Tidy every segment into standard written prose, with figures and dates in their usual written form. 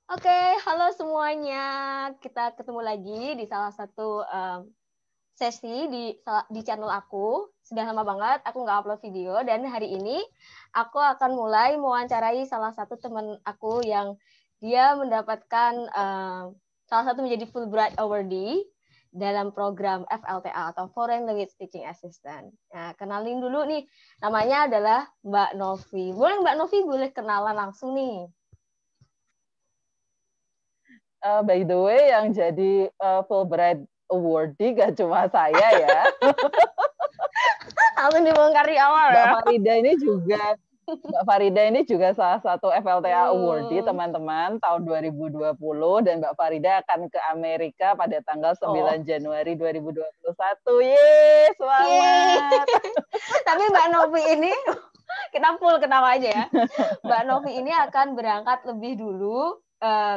Oke, halo semuanya. Kita ketemu lagi di salah satu sesi di channel aku. Sudah lama banget aku nggak upload video dan hari ini aku akan mulai mewawancarai salah satu teman aku yang dia mendapatkan salah satu menjadi Fulbright Awardee dalam program FLTA atau Foreign Language Teaching Assistant. Nah, kenalin dulu nih, namanya adalah Mbak Novi. Mbak Novi boleh kenalan langsung nih. By the way, yang jadi Fulbright Awardee gak cuma saya ya. Langsung dibongkar di awal Mbak ya. Farida ini juga salah satu FLTA Awardee Hmm. teman-teman tahun 2020 dan Mbak Farida akan ke Amerika pada tanggal 9 Oh. Januari 2021. Yeay, Yeay. selamat. Tapi Mbak Novi ini kita full ketawa aja ya. Mbak Novi ini akan berangkat lebih dulu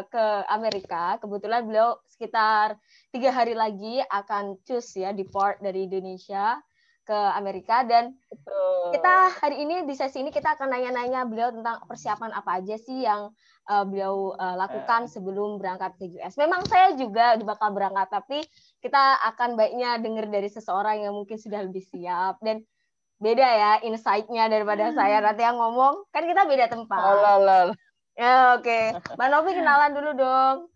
ke Amerika. Kebetulan beliau sekitar 3 hari lagi akan ya deport dari Indonesia ke Amerika dan kita Betul. hari ini di sesi ini kita akan nanya-nanya beliau tentang persiapan apa aja sih yang beliau lakukan sebelum berangkat ke US. Memang saya juga bakal berangkat, tapi kita akan baiknya dengar dari seseorang yang mungkin sudah lebih siap dan beda ya insight-nya daripada saya nanti yang ngomong. Kan kita beda tempat. Oh, Ya, oke. Mbak Novi kenalan dulu dong.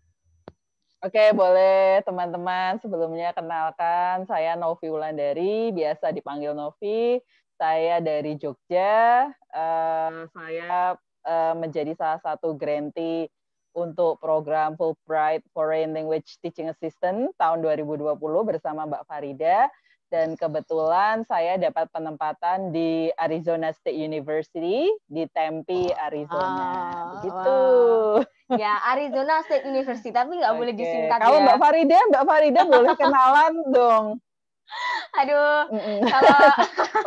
Oke, boleh teman-teman. Sebelumnya kenalkan, saya Novi Wulandari, biasa dipanggil Novi. Saya dari Jogja. Saya menjadi salah satu grantee untuk program Fulbright Foreign Language Teaching Assistant tahun 2020 bersama Mbak Farida. Dan kebetulan saya dapat penempatan di Arizona State University di Tempe, Arizona. Begitu. Wow. Ya, Arizona State University, tapi nggak boleh Oke, disingkat kalau ya. Mbak Farida boleh kenalan dong. Aduh, kalau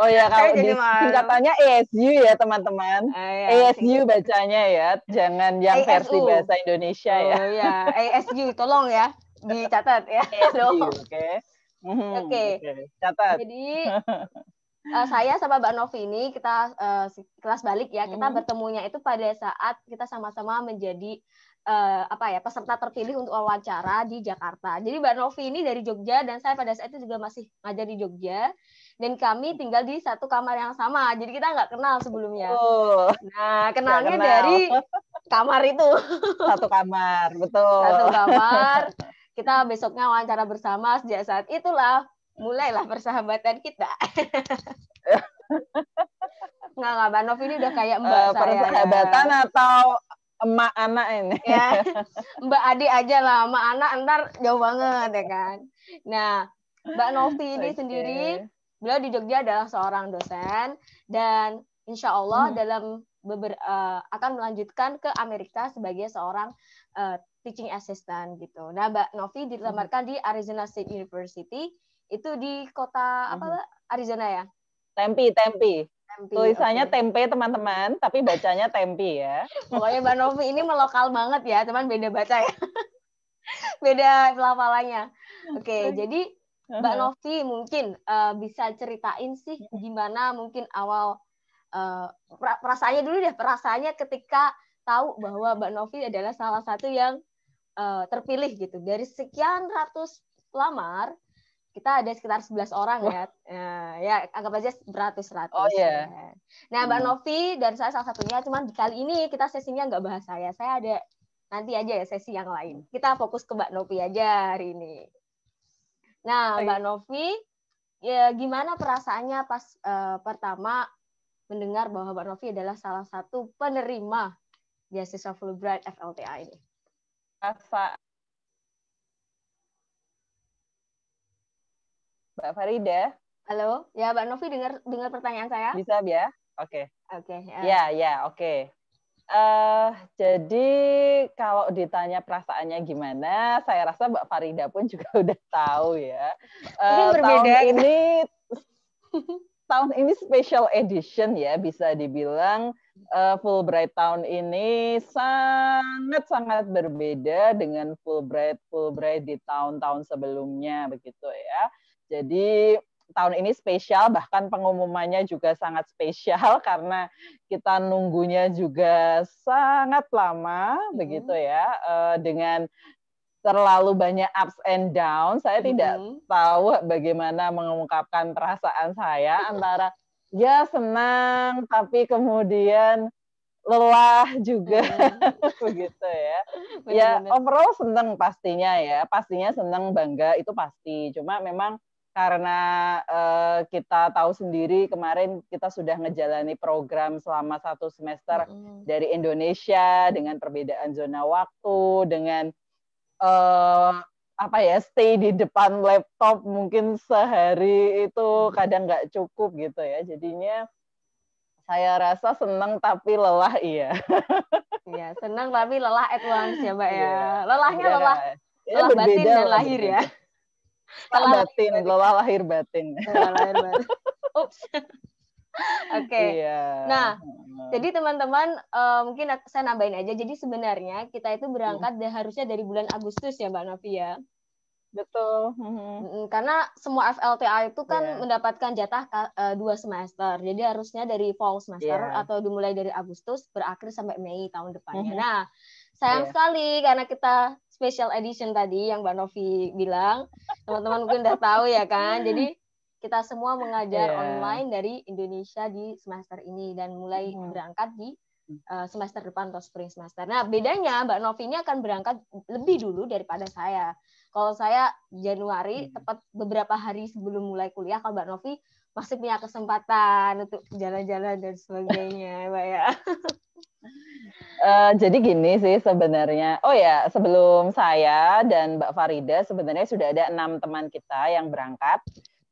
Oh ya, saya kalau jadi di malu. singkatannya ASU ya teman-teman. Ya, ASU bacanya ya, jangan yang versi ASU. bahasa Indonesia ya. Oh ya, ASU, tolong ya dicatat ya. ASU, Aduh. oke. Oke, Oke, catat. jadi saya sama Mbak Novi ini kita kelas balik ya. Kita bertemunya itu pada saat kita sama-sama menjadi peserta terpilih untuk wawancara di Jakarta. Jadi Mbak Novi ini dari Jogja dan saya pada saat itu juga masih ngajar di Jogja dan kami tinggal di satu kamar yang sama. Jadi kita nggak kenal sebelumnya. Oh, Nah, nggak kenalnya kenal. dari kamar itu. Satu kamar, betul. Satu kamar. Kita besoknya wawancara bersama. Sejak saat itulah mulailah persahabatan kita. Nggak, Mbak Novi ini udah kayak mbak saya ya. Persahabatan atau emak anak ini? Ya, Mbak adik aja lah, Mbak anak ntar jauh banget ya kan. Nah, Mbak Novi ini sendiri, beliau di Jogja adalah seorang dosen dan insya Allah dalam akan melanjutkan ke Amerika sebagai seorang teaching assistant gitu. Nah, Mbak Novi ditempatkan di Arizona State University, itu di kota apa, Arizona ya? Tempe. Tempe, Tulisannya oke. tempe teman-teman, tapi bacanya tempe ya. Pokoknya Mbak Novi ini melokal banget ya, cuman beda baca ya. Beda pelafalannya. Oke, jadi Mbak Novi mungkin bisa ceritain sih gimana mungkin awal perasaannya dulu deh, perasaannya ketika tahu bahwa Mbak Novi adalah salah satu yang terpilih gitu. Dari sekian ratus pelamar, kita ada sekitar 11 orang ya. Ya, anggap aja Oh beratus-ratus. ya. Ya. Nah, Mbak Novi dan saya salah satunya, cuman kali ini kita sesinya nggak bahas saya. Saya ada nanti aja ya sesi yang lain. Kita fokus ke Mbak Novi aja hari ini. Nah, Mbak Novi, ya gimana perasaannya pas pertama mendengar bahwa Mbak Novi adalah salah satu penerima beasiswa Fulbright FLTA ini? Mbak Farida. Halo, ya Mbak Novi dengar pertanyaan saya? Bisa ya? Oke. Oke. Ya, oke. Jadi kalau ditanya perasaannya gimana, saya rasa Mbak Farida pun juga udah tahu ya. Mungkin berbeda. Tahun ini special edition ya, bisa dibilang Fulbright tahun ini sangat-sangat berbeda dengan Fulbright di tahun-tahun sebelumnya begitu ya. Jadi tahun ini spesial, bahkan pengumumannya juga sangat spesial karena kita nunggunya juga sangat lama, begitu ya, dengan terlalu banyak ups and down. Saya tidak tahu bagaimana mengungkapkan perasaan saya antara ya senang, tapi kemudian lelah juga, begitu ya. Ya overall senang pastinya ya, pastinya senang, bangga itu pasti. Cuma memang karena kita tahu sendiri kemarin kita sudah ngejalani program selama 1 semester dari Indonesia dengan perbedaan zona waktu, dengan apa ya, stay di depan laptop mungkin sehari itu kadang nggak cukup gitu ya. Jadinya saya rasa senang tapi lelah, iya. Iya, senang tapi lelah at once ya, Mbak ya. Lelahnya lelah batin dan lahir ya. Lelah batin, lelah lahir batin. Lelah lahir batin. Ups. Oke. Nah, jadi teman-teman mungkin saya nambahin aja. Jadi sebenarnya kita itu berangkat harusnya dari bulan Agustus ya, Mbak Novi ya. Betul. Karena semua FLTA itu kan mendapatkan jatah 2 semester. Jadi harusnya dari fall semester atau dimulai dari Agustus berakhir sampai Mei tahun depannya. Nah, sayang sekali karena kita special edition tadi yang Mbak Novi bilang, teman-teman mungkin udah tahu ya kan. Jadi kita semua mengajar online dari Indonesia di semester ini dan mulai berangkat di semester depan atau spring semester. Nah, bedanya Mbak Novi ini akan berangkat lebih dulu daripada saya. Kalau saya Januari, tepat beberapa hari sebelum mulai kuliah, kalau Mbak Novi masih punya kesempatan untuk jalan-jalan dan sebagainya, Mbak ya. Jadi gini sih sebenarnya. Oh ya, sebelum saya dan Mbak Farida sebenarnya sudah ada 6 teman kita yang berangkat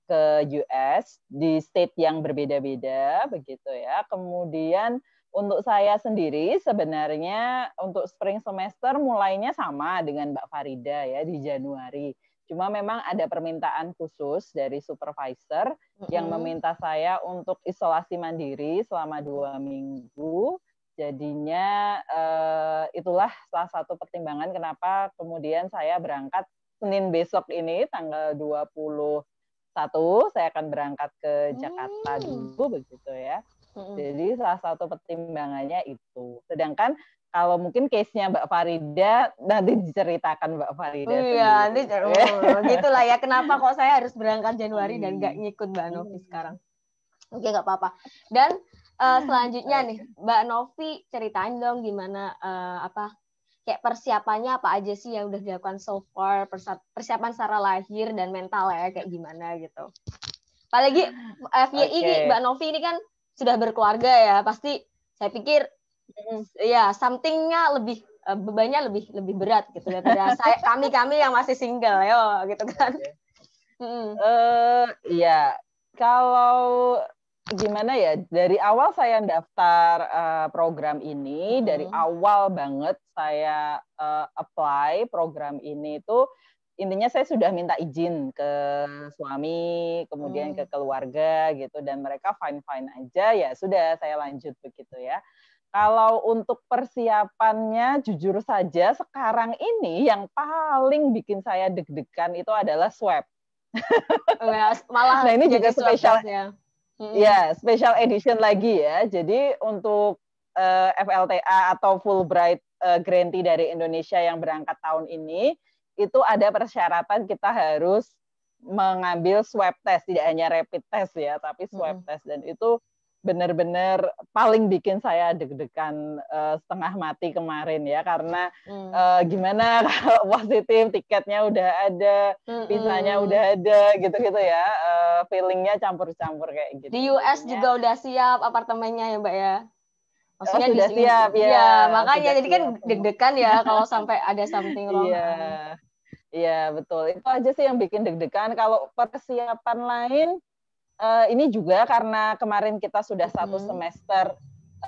ke US di state yang berbeda-beda, begitu ya. Kemudian untuk saya sendiri sebenarnya untuk spring semester mulainya sama dengan Mbak Farida ya di Januari. Cuma memang ada permintaan khusus dari supervisor yang meminta saya untuk isolasi mandiri selama 2 minggu. Jadinya itulah salah satu pertimbangan kenapa kemudian saya berangkat Senin besok ini tanggal 21 saya akan berangkat ke Jakarta dulu, begitu ya. Jadi salah satu pertimbangannya itu. Sedangkan kalau mungkin case-nya Mbak Farida nanti diceritakan Mbak Farida. Iya, nanti gitulah ya. Kenapa kok saya harus berangkat Januari dan nggak ngikut Mbak Novi sekarang? Oke, nggak apa-apa. Dan selanjutnya nih, Mbak Novi ceritain dong gimana kayak persiapannya apa aja sih yang udah dilakukan so far, persiapan secara lahir dan mental ya kayak gimana gitu. Apalagi FYI ini Mbak Novi ini kan sudah berkeluarga ya, pasti saya pikir ya something-nya lebih bebannya lebih berat gitu daripada kami yang masih single yo gitu kan. Iya, kalau gimana ya, dari awal saya daftar program ini, dari awal banget saya apply program ini itu intinya saya sudah minta izin ke suami, kemudian ke keluarga gitu, dan mereka fine-fine aja, ya sudah saya lanjut begitu ya. Kalau untuk persiapannya, jujur saja sekarang ini yang paling bikin saya deg-degan itu adalah swab. Malah nah ini juga spesial ya. Ya, special edition lagi ya. Jadi untuk FLTA atau Fulbright grantee dari Indonesia yang berangkat tahun ini, itu ada persyaratan kita harus mengambil swab test, tidak hanya rapid test ya, tapi swab test. Dan itu benar-benar paling bikin saya deg-degan setengah mati kemarin ya, karena gimana kalau positif, tiketnya udah ada, visanya udah ada, gitu-gitu ya, feelingnya campur-campur kayak gitu. Di US juga udah siap apartemennya ya Mbak ya? Maksudnya sudah siap ya. Ya makanya jadi kan deg-degan ya kalau sampai ada something wrong. Iya betul. Itu aja sih yang bikin deg-degan. Kalau persiapan lain, ini juga karena kemarin kita sudah 1 semester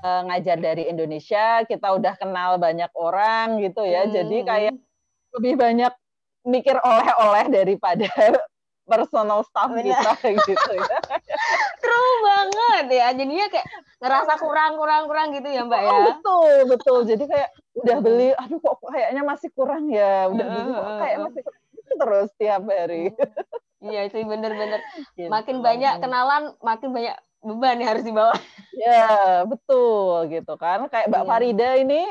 ngajar dari Indonesia, kita udah kenal banyak orang gitu ya. Jadi kayak lebih banyak mikir oleh-oleh daripada personal staff kita gitu ya. True banget ya. Jadinya kayak ngerasa kurang gitu ya Mbak ya. Betul. Jadi kayak udah beli, aduh kok kayaknya masih kurang ya. Udah beli kok kayak masih kurang terus tiap hari. Iya itu bener-bener. Gitu. Makin banyak kenalan, makin banyak beban yang harus dibawa. Ya, betul gitu kan. Kayak Mbak Iya. Farida ini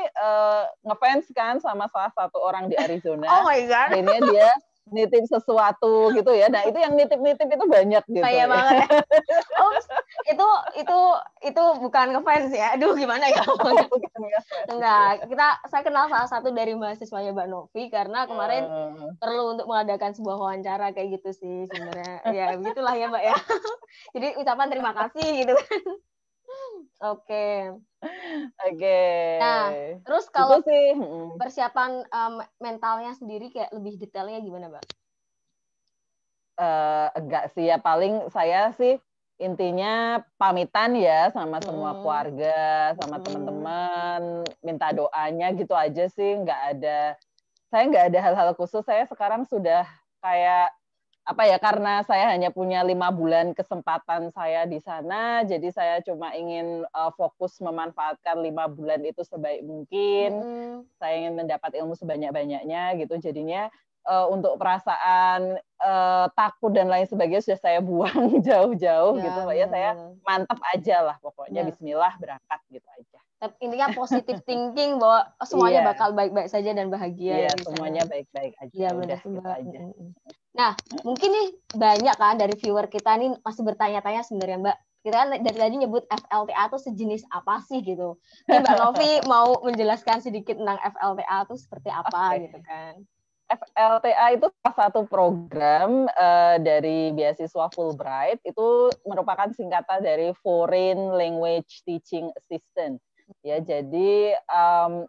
ngefans kan sama salah satu orang di Oh Arizona. my God. Akhirnya dia nitip sesuatu gitu ya. Nah, itu yang nitip-nitip itu banyak gitu Kaya ya. banget ya. Ups, itu bukan ngefans ya. Aduh, gimana ya? Bukan ngefans. Enggak, saya kenal salah satu dari mahasiswanya Mbak Novi karena kemarin perlu untuk mengadakan sebuah wawancara kayak gitu sih sebenarnya. Ya, begitulah ya, Mbak ya. Jadi ucapan terima kasih gitu kan. Oke. Oke. Nah, terus kalau Itu sih. persiapan mentalnya sendiri kayak lebih detailnya gimana, Mbak? Enggak sih ya, paling saya sih intinya pamitan ya sama semua keluarga, sama teman-teman, minta doanya gitu aja sih, saya nggak ada hal-hal khusus. Saya sekarang sudah kayak apa ya, karena saya hanya punya 5 bulan kesempatan saya di sana, jadi saya cuma ingin fokus memanfaatkan 5 bulan itu sebaik mungkin. Saya ingin mendapat ilmu sebanyak-banyaknya gitu, jadinya untuk perasaan takut dan lain sebagainya sudah saya buang jauh-jauh gitu, Mbak ya. Saya mantap aja lah pokoknya, bismillah berangkat gitu aja. Intinya positive thinking bahwa semuanya bakal baik-baik saja dan bahagia. Iya, semuanya baik-baik aja. Iya, udah gitu Mbak. aja. Nah, mungkin nih banyak kan dari viewer kita nih masih bertanya-tanya sebenarnya, Mbak. Kita kan dari tadi nyebut FLTA itu sejenis apa sih gitu. Ini Mbak Novi mau menjelaskan sedikit tentang FLTA itu seperti apa gitu kan. FLTA itu salah satu program dari beasiswa Fulbright, itu merupakan singkatan dari Foreign Language Teaching Assistant. Ya, jadi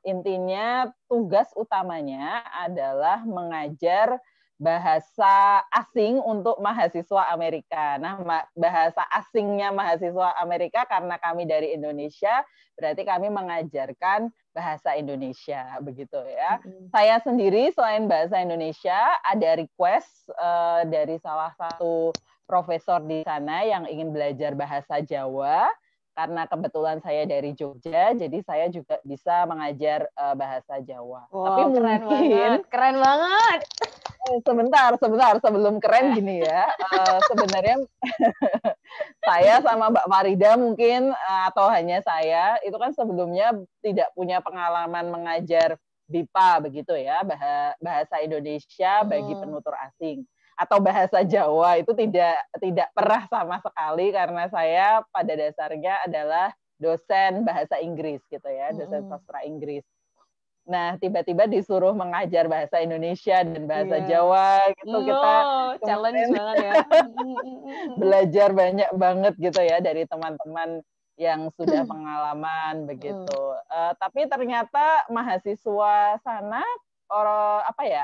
intinya tugas utamanya adalah mengajar bahasa asing untuk mahasiswa Amerika. Nah, bahasa asingnya mahasiswa Amerika karena kami dari Indonesia, berarti kami mengajarkan bahasa Indonesia, begitu ya. Saya sendiri selain bahasa Indonesia, ada request dari salah satu profesor di sana yang ingin belajar bahasa Jawa. Karena kebetulan saya dari Jogja, jadi saya juga bisa mengajar bahasa Jawa. Wow, tapi mungkin keren banget. Sebentar sebelum keren gini ya. Sebenarnya saya sama Mbak Farida mungkin atau hanya saya itu kan sebelumnya tidak punya pengalaman mengajar BIPA begitu ya, bahasa Indonesia bagi penutur asing. Atau bahasa Jawa itu tidak pernah sama sekali karena saya pada dasarnya adalah dosen bahasa Inggris gitu ya, dosen sastra Inggris. Nah, tiba-tiba disuruh mengajar bahasa Indonesia dan bahasa Jawa gitu, kita challenge banget ya. Belajar banyak banget gitu ya dari teman-teman yang sudah pengalaman begitu. Tapi ternyata mahasiswa sana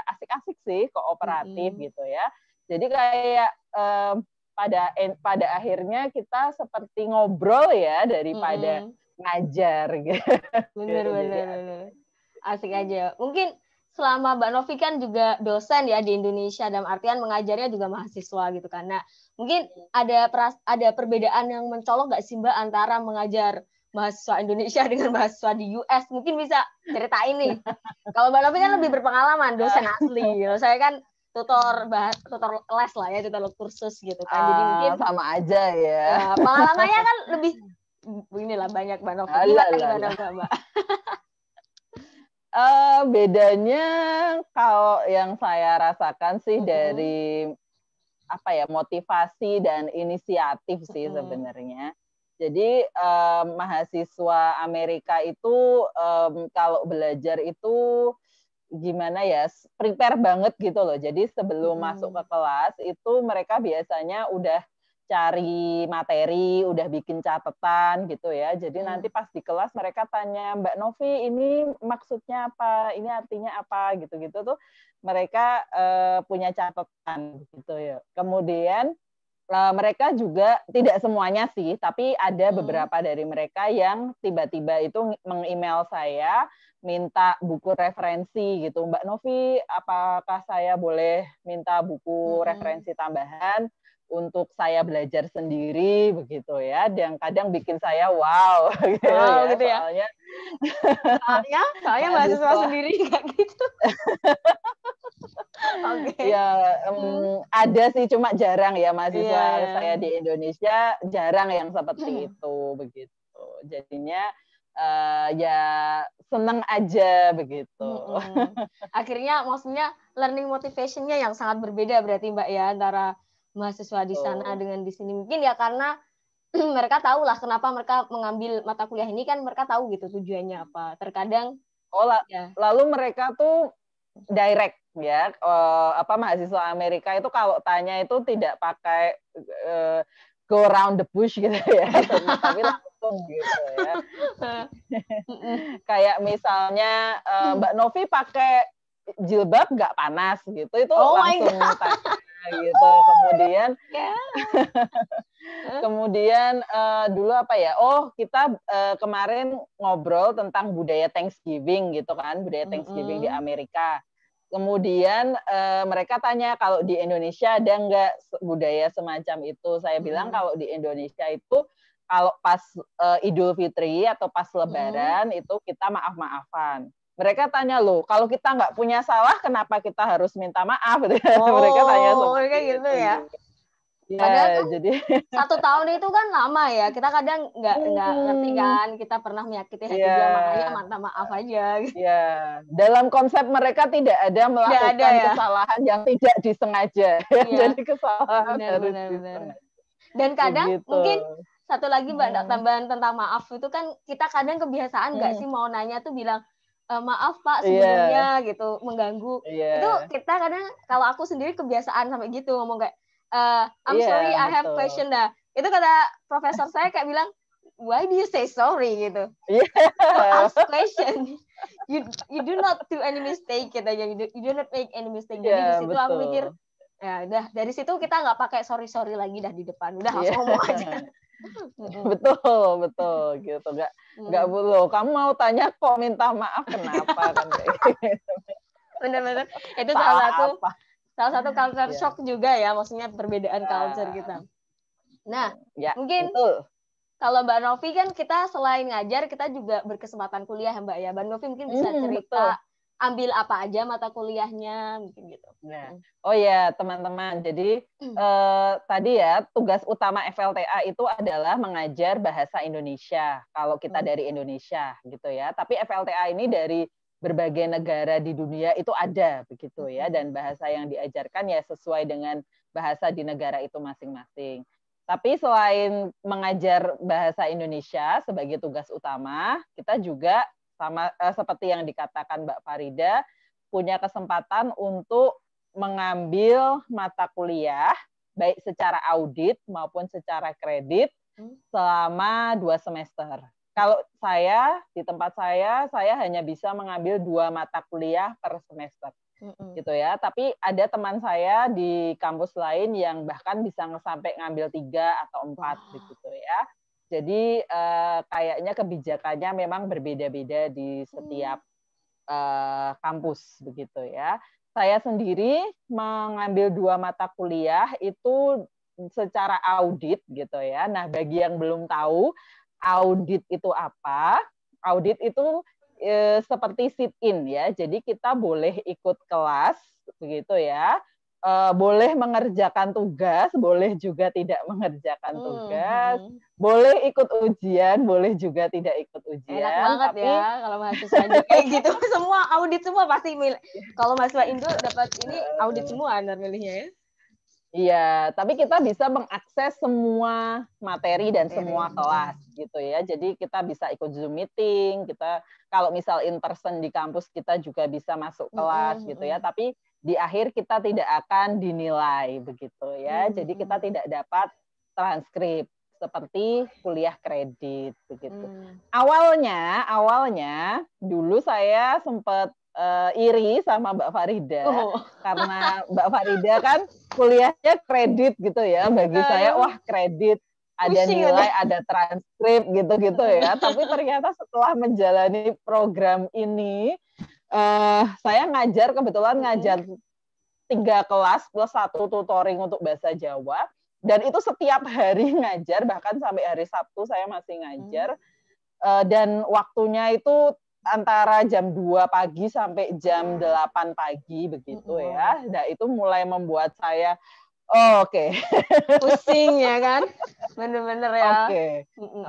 asik-asik sih, kooperatif gitu ya. Jadi kayak pada akhirnya kita seperti ngobrol ya daripada ngajar gitu. Bener. Asik aja. Mungkin selama Mbak Novi kan juga dosen ya di Indonesia, dalam artian mengajarnya juga mahasiswa gitu kan. Nah, mungkin ada perbedaan yang mencolok nggak sih Mbak antara mengajar mahasiswa Indonesia dengan mahasiswa di US? Mungkin bisa ceritain nih. Kalau Mbak Novi kan lebih berpengalaman, dosen asli. Kalau saya kan tutor les lah ya, tutor kursus gitu kan. Jadi mungkin sama aja ya. Pengalamannya kan lebih inilah banyak Mbak Novi. Gimana Mbak? Bedanya kalau yang saya rasakan sih dari motivasi dan inisiatif sih sebenarnya. Jadi mahasiswa Amerika itu kalau belajar itu gimana ya, prepare banget gitu loh. Jadi sebelum masuk ke kelas itu mereka biasanya udah cari materi, udah bikin catatan gitu ya. Jadi nanti pas di kelas mereka tanya, Mbak Novi ini maksudnya apa, ini artinya apa gitu-gitu tuh mereka punya catatan gitu ya. Kemudian mereka juga tidak semuanya sih, tapi ada beberapa dari mereka yang tiba-tiba itu meng-email saya minta buku referensi gitu. Mbak Novi, apakah saya boleh minta buku referensi tambahan untuk saya belajar sendiri begitu ya? Dan kadang bikin saya wow gitu ya. Soalnya mahasiswa sendiri kayak gitu. Iya, ada sih, cuma jarang ya mahasiswa saya di Indonesia, jarang yang seperti itu, begitu. Jadinya ya seneng aja begitu. Akhirnya maksudnya learning motivation-nya yang sangat berbeda berarti Mbak ya, antara mahasiswa di sana dengan di sini. Mungkin ya karena mereka tahu lah kenapa mereka mengambil mata kuliah ini, kan mereka tahu gitu tujuannya apa. Terkadang lalu mereka tuh direct ya, mahasiswa Amerika itu kalau tanya itu tidak pakai go around the bush gitu ya, tapi langsung gitu ya. Kayak misalnya Mbak Novi pakai jilbab nggak panas gitu, itu langsung tanya gitu. Kemudian dulu apa ya? Oh, kita kemarin ngobrol tentang budaya Thanksgiving gitu kan, budaya Thanksgiving di Amerika. Kemudian mereka tanya kalau di Indonesia ada nggak budaya semacam itu. Saya bilang kalau di Indonesia itu kalau pas Idul Fitri atau pas Lebaran itu kita maaf-maafan. Mereka tanya, loh, kalau kita nggak punya salah, kenapa kita harus minta maaf? Mereka tanya seperti gitu ya. Padahal kan jadi 1 tahun itu kan lama ya. Kita kadang nggak ngerti kan, kita pernah menyakiti hati dia, makanya minta maaf aja. Iya, dalam konsep mereka tidak ada melakukan kesalahan yang tidak disengaja. Jadi kesalahan harus disengaja. Dan kadang mungkin satu lagi Mbak, tambahan tentang maaf itu kan kita kadang kebiasaan nggak sih mau nanya tuh bilang maaf Pak sebelumnya gitu, mengganggu. Itu kita kadang, kalau aku sendiri kebiasaan sampai gitu ngomong kayak I'm sorry, I have question dah. Itu kata profesor saya kayak bilang, why do you say sorry gitu? Ask question. You do not do any mistake gitu aja. You do not make any mistake. Jadi di situ aku mikir, ya udah dari situ kita nggak pakai sorry lagi dah di depan. Udah langsung ngomong aja. betul gitu, nggak perlu kamu mau tanya kok minta maaf kenapa kan kayak gitu. Benar-benar itu salah satu culture shock juga ya, maksudnya perbedaan culture kita. Nah, mungkin kalau Mbak Novi kan kita selain ngajar kita juga berkesempatan kuliah ya Mbak ya. Mbak Novi mungkin bisa cerita ambil apa aja mata kuliahnya mungkin gitu. Oh ya teman-teman, jadi tadi ya tugas utama FLTA itu adalah mengajar bahasa Indonesia kalau kita dari Indonesia gitu ya. Tapi FLTA ini dari berbagai negara di dunia itu ada begitu ya, dan bahasa yang diajarkan ya sesuai dengan bahasa di negara itu masing-masing. Tapi selain mengajar bahasa Indonesia sebagai tugas utama, kita juga sama seperti yang dikatakan Mbak Farida punya kesempatan untuk mengambil mata kuliah baik secara audit maupun secara kredit selama 2 semester. Kalau saya di tempat saya hanya bisa mengambil 2 mata kuliah per semester, gitu ya. Tapi ada teman saya di kampus lain yang bahkan bisa sampai ngambil 3 atau 4, gitu ya. Jadi kayaknya kebijakannya memang berbeda-beda di setiap kampus, begitu ya. Saya sendiri mengambil 2 mata kuliah itu secara audit, gitu ya. Nah, bagi yang belum tahu audit itu apa? Audit itu seperti sit-in ya. Jadi kita boleh ikut kelas begitu ya. Boleh mengerjakan tugas, boleh juga tidak mengerjakan tugas. Boleh ikut ujian, boleh juga tidak ikut ujian. Enak banget tapi ya kalau mahasiswa kayak gitu. Semua audit semua pasti kalau mahasiswa Indo dapat ini audit semua milihnya ya. Iya, tapi kita bisa mengakses semua materi dan semua kelas gitu ya. Jadi kita bisa ikut Zoom meeting, kita kalau misal in person di kampus kita juga bisa masuk kelas gitu ya. Tapi di akhir kita tidak akan dinilai begitu ya. Jadi kita tidak dapat transkrip seperti kuliah kredit begitu. Awalnya dulu saya sempat iri sama Mbak Farida karena Mbak Farida kan kuliahnya kredit gitu ya. Bagi saya wah kredit, ada nilai, ada transkrip gitu-gitu ya. Tapi ternyata setelah menjalani program ini saya kebetulan ngajar 3 kelas plus 1 tutoring untuk bahasa Jawa, dan itu setiap hari ngajar, bahkan sampai hari Sabtu saya masih ngajar, dan waktunya itu antara jam 2 pagi sampai jam 8 pagi begitu ya. Nah, itu mulai membuat saya oke. Pusing ya kan? Bener-bener ya. Oke.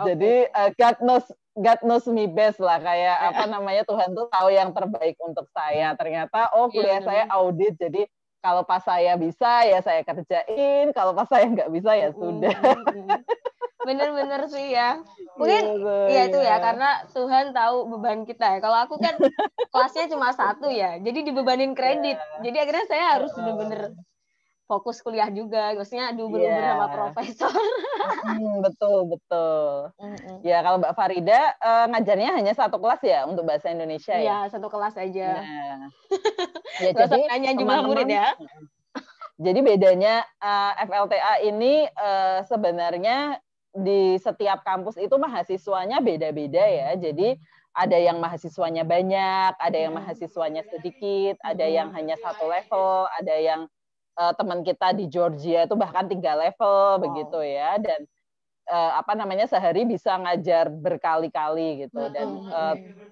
Jadi God knows me best lah, kayak apa namanya, Tuhan tuh tahu yang terbaik untuk saya. Ternyata kuliah saya audit, jadi kalau pas saya bisa ya saya kerjain, kalau pas saya nggak bisa ya sudah. Bener-bener sih ya. Mungkin ya itu ya, karena Tuhan tahu beban kita ya. Kalau aku kan kelasnya cuma 1 ya, jadi dibebanin kredit. Jadi akhirnya saya harus bener-bener fokus kuliah juga, maksudnya diuber-uber sama profesor. Betul. Ya, kalau Mbak Farida ngajarnya hanya 1 kelas ya untuk bahasa Indonesia ya? Iya, 1 kelas aja. Nah, ya Gak usah jadi tanya jumlah murid teman-teman, ya. jadi bedanya FLTA ini sebenarnya di setiap kampus itu mahasiswanya beda-beda ya. Jadi ada yang mahasiswanya banyak, ada yang mahasiswanya sedikit, ada yang hanya 1 level, ada yang teman kita di Georgia itu bahkan 3 level begitu ya. Dan apa namanya, sehari bisa ngajar berkali-kali gitu, dan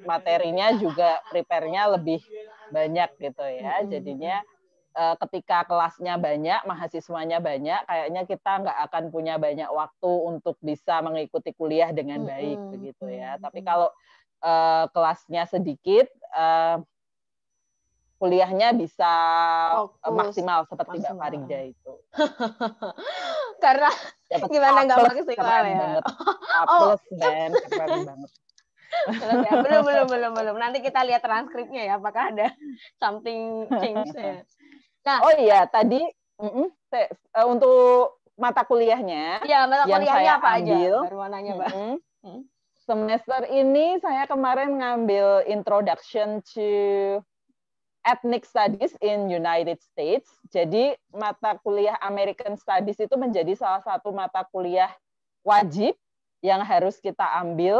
materinya juga prepare-nya lebih banyak gitu ya. Jadinya ketika kelasnya banyak, mahasiswanya banyak, kayaknya kita nggak akan punya banyak waktu untuk bisa mengikuti kuliah dengan baik begitu ya. Tapi kalau kelasnya sedikit, kuliahnya bisa maksimal seperti Mbak Farida itu. Karena Dapat gimana nggak maksimal keren ya? banget. A+, Ben, keren banget. Belum. Nanti kita lihat transkripnya ya, apakah ada something change ya. Nah, oh iya, tadi untuk mata kuliahnya ya, mata yang kuliahnya saya apa ambil, aja? Baru mau nanya, Mbak. Semester ini saya kemarin ngambil Introduction to Ethnic Studies in United States. Jadi mata kuliah American Studies itu menjadi salah satu mata kuliah wajib yang harus kita ambil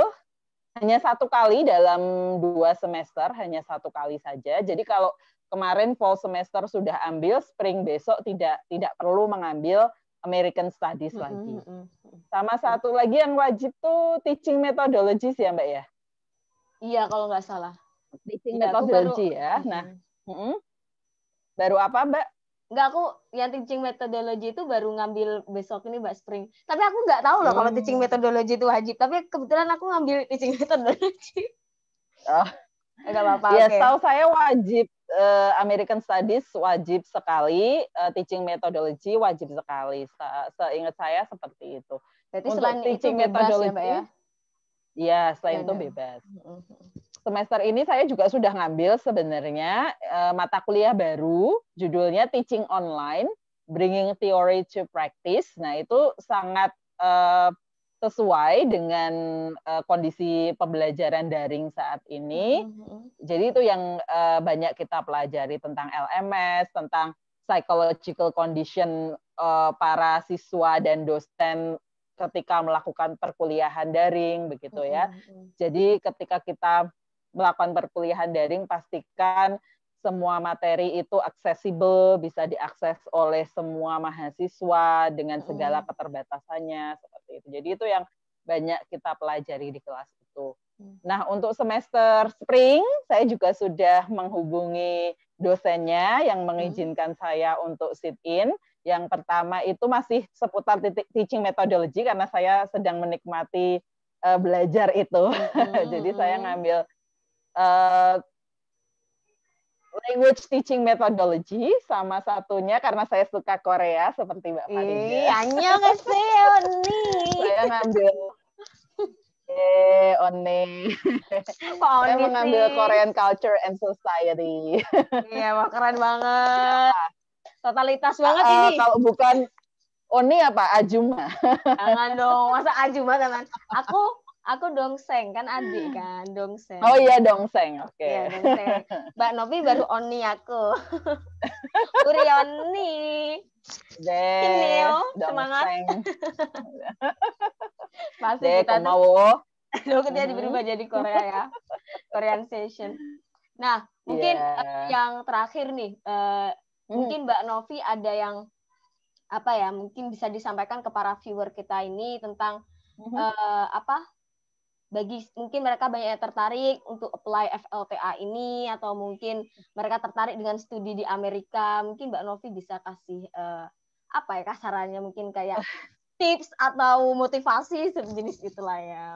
hanya 1 kali dalam 2 semester, hanya 1 kali saja. Jadi kalau kemarin fall semester sudah ambil, spring besok tidak perlu mengambil American Studies lagi. Sama satu lagi yang wajib tuh teaching methodologies ya Mbak ya? Iya, kalau nggak salah. Teaching methodology ya. Nah, baru apa Mbak? Enggak, aku yang teaching methodology itu baru ngambil besok ini Mbak Spring. Tapi aku nggak tahu loh kalau teaching methodology itu wajib. Tapi kebetulan aku ngambil teaching methodology. Enggak apa-apa. Ya, tahu saya wajib American Studies wajib sekali, teaching methodology wajib sekali. Seingat saya seperti itu. Berarti untuk selain teaching itu bebas methodology, ya Mbak ya? Ya, selain itu bebas. Semester ini saya juga sudah ngambil sebenarnya mata kuliah baru, judulnya Teaching Online, Bringing Theory to Practice. Nah, itu sangat sesuai dengan kondisi pembelajaran daring saat ini. Jadi itu yang banyak kita pelajari tentang LMS, tentang psychological condition para siswa dan dosen ketika melakukan perkuliahan daring begitu ya. Jadi ketika kita melakukan perkuliahan daring, pastikan semua materi itu aksesibel, bisa diakses oleh semua mahasiswa dengan segala keterbatasannya seperti itu. Jadi itu yang banyak kita pelajari di kelas itu. Nah, untuk semester spring saya juga sudah menghubungi dosennya yang mengizinkan saya untuk sit in. Yang pertama itu masih seputar teaching methodology karena saya sedang menikmati belajar itu. Jadi saya ngambil language teaching methodology, sama satunya karena saya suka Korea seperti Mbak Farida. Annyeonghaseyo nih. Saya ngambil saya mengambil Korean Culture and Society. Iya, wah keren banget. Totalitas banget ini. Kalau bukan Oni apa? Ajuma. Jangan dong, masa Ajuma teman. Aku Dongseng, kan adik kan, Dongseng. Oh iya, Dongseng, oke. Iya, Dongseng. Mbak Novi baru Oni aku. Uri Oni. Ini semangat. Pasti kita tuh. Kita berubah jadi Korea ya. Korean session. Nah, mungkin yang terakhir nih, mungkin Mbak Novi ada yang apa ya, mungkin bisa disampaikan ke para viewer kita ini tentang bagi mungkin mereka banyak yang tertarik untuk apply FLTA ini, atau mungkin mereka tertarik dengan studi di Amerika, mungkin Mbak Novi bisa kasih apa ya kasarannya, mungkin kayak tips atau motivasi sejenis itulah ya.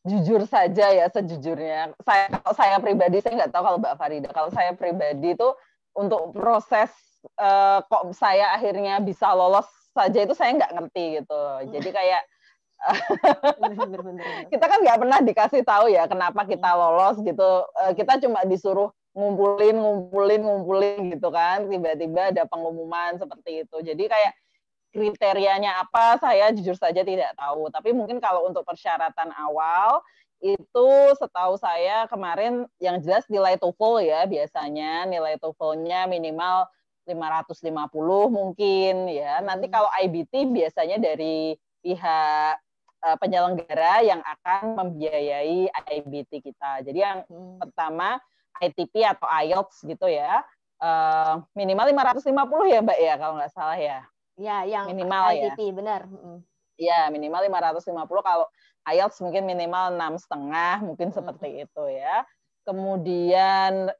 Jujur saja ya, sejujurnya kalau saya pribadi, saya nggak tahu kalau Mbak Farida, kalau saya pribadi itu untuk proses kok saya akhirnya bisa lolos saja itu saya nggak ngerti gitu. Jadi kayak kita kan nggak pernah dikasih tahu ya kenapa kita lolos gitu. Kita cuma disuruh ngumpulin gitu kan. Tiba-tiba ada pengumuman seperti itu. Jadi kayak kriterianya apa saya jujur saja tidak tahu. Tapi mungkin kalau untuk persyaratan awal itu setahu saya kemarin yang jelas nilai TOEFL ya, biasanya nilai TOEFL-nya minimal 550 mungkin ya. Nanti kalau IBT biasanya dari pihak penyelenggara yang akan membiayai IBT kita. Jadi yang pertama ITP atau IELTS gitu ya. Minimal 550 ya Mbak ya kalau nggak salah ya. Ya, yang minimal ITP ya. Benar. Ya, minimal 550. Kalau IELTS mungkin minimal 6,5, mungkin seperti itu ya. Kemudian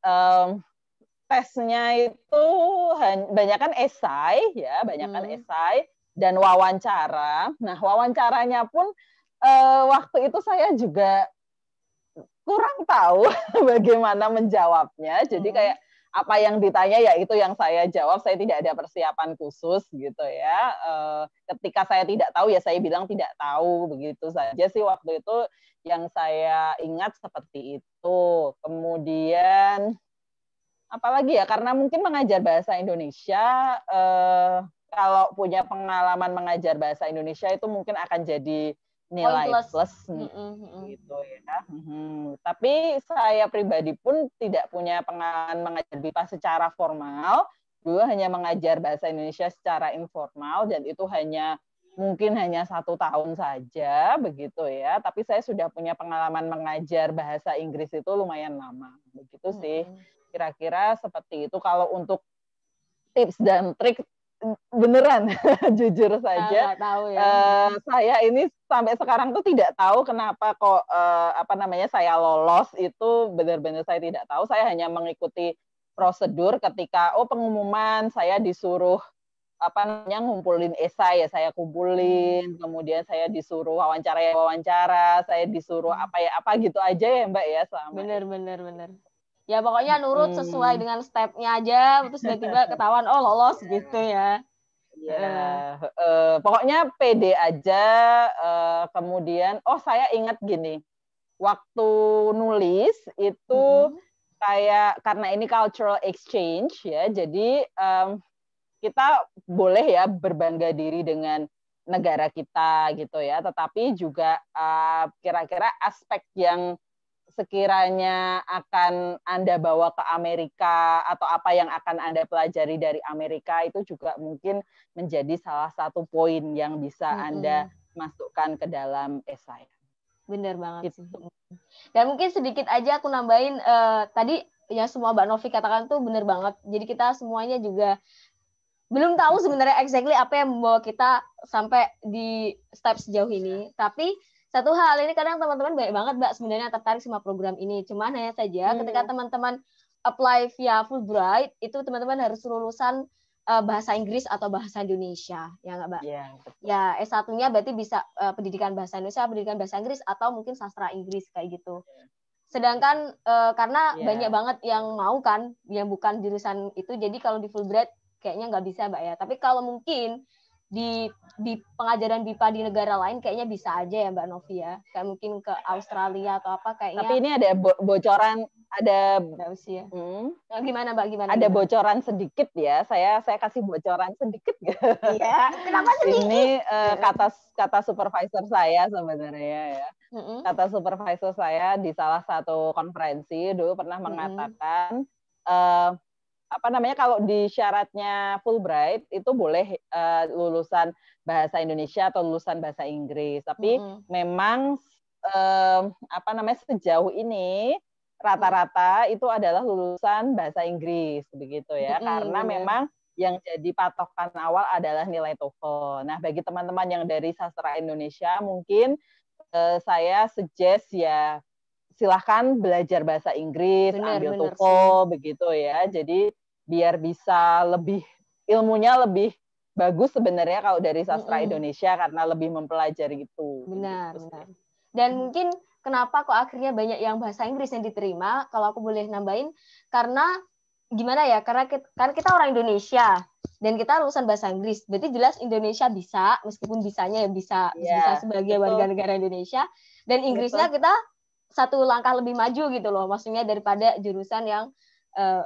tesnya itu banyakkan esai ya, banyakkan esai dan wawancara. Nah, wawancaranya pun waktu itu saya juga kurang tahu bagaimana menjawabnya. Jadi kayak apa yang ditanya ya itu yang saya jawab, saya tidak ada persiapan khusus gitu ya. Ketika saya tidak tahu ya saya bilang tidak tahu, begitu saja sih waktu itu yang saya ingat seperti itu. Kemudian apalagi ya, karena mungkin mengajar bahasa Indonesia, kalau punya pengalaman mengajar bahasa Indonesia itu mungkin akan jadi nilai plus gitu ya. Tapi saya pribadi pun tidak punya pengalaman mengajar BIPA secara formal. Dulu hanya mengajar bahasa Indonesia secara informal dan itu mungkin hanya 1 tahun saja begitu ya. Tapi saya sudah punya pengalaman mengajar bahasa Inggris itu lumayan lama. Begitu sih. Kira-kira seperti itu. Kalau untuk tips dan trik beneran jujur saja tahu ya. Saya ini sampai sekarang tuh tidak tahu kenapa kok saya lolos itu, benar-benar saya tidak tahu. Saya hanya mengikuti prosedur ketika pengumuman saya disuruh ngumpulin esai ya saya kumpulin, kemudian saya disuruh wawancara, saya disuruh apa gitu aja ya Mbak ya selama. Bener. Ya pokoknya nurut sesuai dengan stepnya aja, terus tiba-tiba ketahuan lolos gitu ya. Ya, pokoknya pede aja. Kemudian, saya ingat gini, waktu nulis itu kayak karena ini cultural exchange ya, jadi kita boleh ya berbangga diri dengan negara kita gitu ya, tetapi juga kira-kira aspek yang sekiranya akan Anda bawa ke Amerika atau apa yang akan Anda pelajari dari Amerika itu juga mungkin menjadi salah satu poin yang bisa Anda masukkan ke dalam esai. Bener banget sih. Dan mungkin sedikit aja aku nambahin, tadi ya semua Mbak Novi katakan tuh bener banget. Jadi kita semuanya juga belum tahu sebenarnya exactly apa yang membawa kita sampai di step sejauh ini. Tapi satu hal ini kadang teman-teman banyak banget Mbak sebenarnya tertarik sama program ini. Cuman hanya saja ketika teman-teman apply via Fulbright, itu teman-teman harus lulusan bahasa Inggris atau bahasa Indonesia, ya nggak Mbak? Ya, S1-nya berarti bisa pendidikan bahasa Indonesia, pendidikan bahasa Inggris, atau mungkin sastra Inggris kayak gitu. Sedangkan karena banyak banget yang mau kan, yang bukan jurusan itu, jadi kalau di Fulbright kayaknya nggak bisa Mbak ya. Tapi kalau mungkin di pengajaran BIPA di negara lain kayaknya bisa aja ya Mbak Novi ya. Kayak mungkin ke Australia atau apa kayaknya. Tapi ini ada bocoran, ada usia. Nah, gimana Mbak? Gimana? Ada bocoran sedikit ya. Saya kasih bocoran sedikit. Iya. Kenapa sedikit? Ini kata supervisor saya sebenarnya ya. Kata supervisor saya di salah satu konferensi dulu pernah mengatakan kalau di syaratnya Fulbright itu boleh lulusan bahasa Indonesia atau lulusan bahasa Inggris, tapi memang sejauh ini rata-rata itu adalah lulusan bahasa Inggris begitu ya, karena memang yang jadi patokan awal adalah nilai TOEFL. Nah, bagi teman-teman yang dari sastra Indonesia, mungkin saya suggest ya silahkan belajar bahasa Inggris, ambil TOEFL, begitu ya. Jadi biar bisa lebih, ilmunya lebih bagus sebenarnya kalau dari sastra Indonesia karena lebih mempelajari itu. Benar, gitu. Benar. Dan mungkin kenapa kok akhirnya banyak yang bahasa Inggris yang diterima, kalau aku boleh nambahin, karena gimana ya, karena kita orang Indonesia dan kita lulusan bahasa Inggris, berarti jelas Indonesia bisa, meskipun bisanya ya bisa sebagai warga negara Indonesia, dan Inggrisnya kita satu langkah lebih maju gitu loh, maksudnya daripada jurusan yang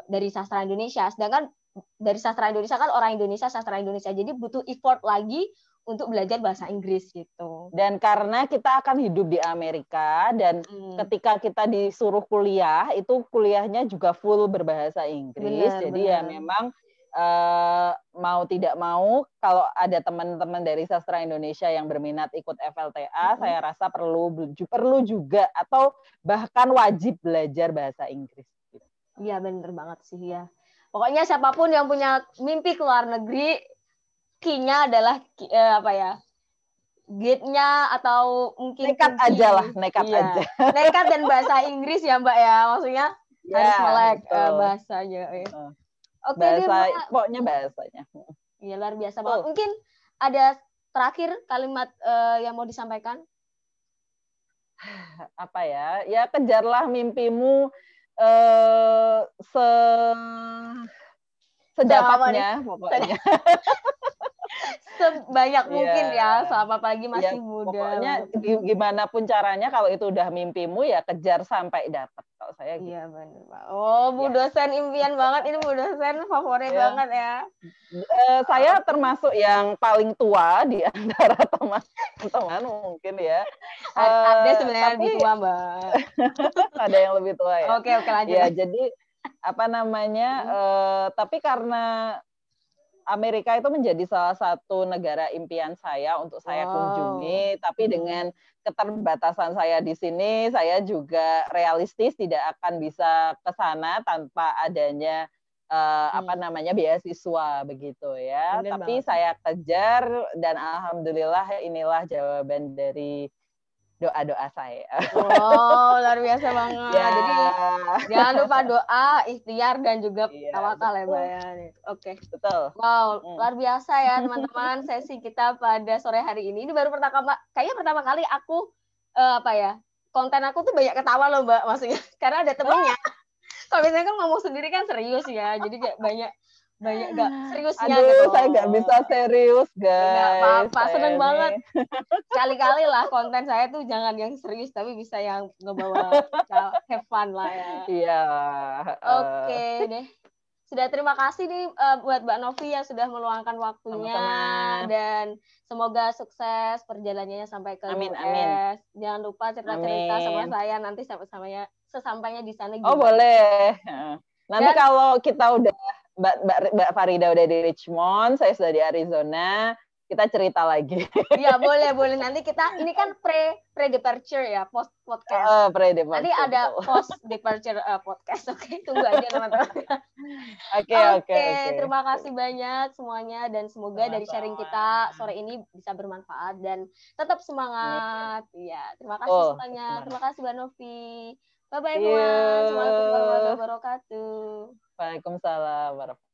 dari sastra Indonesia. Sedangkan dari sastra Indonesia kan orang Indonesia, sastra Indonesia, jadi butuh effort lagi untuk belajar bahasa Inggris gitu. Dan karena kita akan hidup di Amerika dan ketika kita disuruh kuliah, itu kuliahnya juga full berbahasa Inggris. Jadi ya memang mau tidak mau, kalau ada teman-teman dari sastra Indonesia yang berminat ikut FLTA, saya rasa perlu juga atau bahkan wajib belajar bahasa Inggris. Iya, bener banget sih ya. Pokoknya siapapun yang punya mimpi ke luar negeri, key-nya adalah apa ya? Gate-nya atau mungkin nekat aja lah, nekat aja. Nekat dan bahasa Inggris ya, Mbak ya. Maksudnya harus melek bahasanya. Oke, bahasa, pokoknya bahasanya. Iya, luar biasa banget. Mungkin ada terakhir kalimat yang mau disampaikan? Apa ya? Ya kejarlah mimpimu sedapatnya pokoknya. Sebanyak mungkin ya, selama pagi masih muda. Pokoknya gimana pun caranya, kalau itu udah mimpimu ya kejar sampai dapat. Kalau saya gitu. Iya, benar, Pak. Oh, Bu dosen impian banget, ini Bu dosen favorit banget ya. Saya termasuk yang paling tua di antara teman-teman mungkin ya. Ada sebenarnya yang lebih tua, Mbak. Ada yang lebih tua ya. Oke, lanjut. Ya, jadi apa namanya? Tapi karena Amerika itu menjadi salah satu negara impian saya untuk saya kunjungi, tapi dengan keterbatasan saya di sini, saya juga realistis tidak akan bisa ke sana tanpa adanya apa namanya beasiswa begitu ya. Bener tapi banget. Saya kejar dan alhamdulillah inilah jawaban dari doa-doa saya. Wow, luar biasa banget. Ya. Jadi jangan lupa doa, ikhtiar dan juga tawakal ya, Mbak ya. Oke. Betul. Wow, luar biasa ya teman-teman sesi kita pada sore hari ini. Ini baru kayaknya pertama kali aku konten aku tuh banyak ketawa loh, Mbak, maksudnya karena ada temennya. Kalau biasanya kan ngomong sendiri kan serius ya, jadi kayak banyak gak seriusnya. Aduh, gitu. Saya gak bisa serius, guys. Gak apa-apa, seneng banget. Sekali-kali lah konten saya tuh jangan yang serius, tapi bisa yang ngebawa have fun lah ya. Iya. Oke deh. Sudah terima kasih nih buat Mbak Novi yang sudah meluangkan waktunya. Sama-sama. Dan semoga sukses perjalanannya sampai ke US. Amin. Jangan lupa cerita-cerita sama saya nanti sesampainya di sana. Oh, boleh. Nanti kalau kita udah Mbak Farida udah di Richmond, saya sudah di Arizona, kita cerita lagi. Iya, boleh. Nanti kita, ini kan pre-departure ya, post-podcast. Nanti ada post-departure podcast, oke? Tunggu aja teman-teman. Oke. Terima kasih banyak semuanya, dan semoga dari sharing kita sore ini bisa bermanfaat, dan tetap semangat. Iya, terima kasih semuanya. Terima kasih Mbak Novi. Bye-bye everyone. Assalamualaikum warahmatullahi wabarakatuh. Waalaikumsalam warahmatullahi wabarakatuh.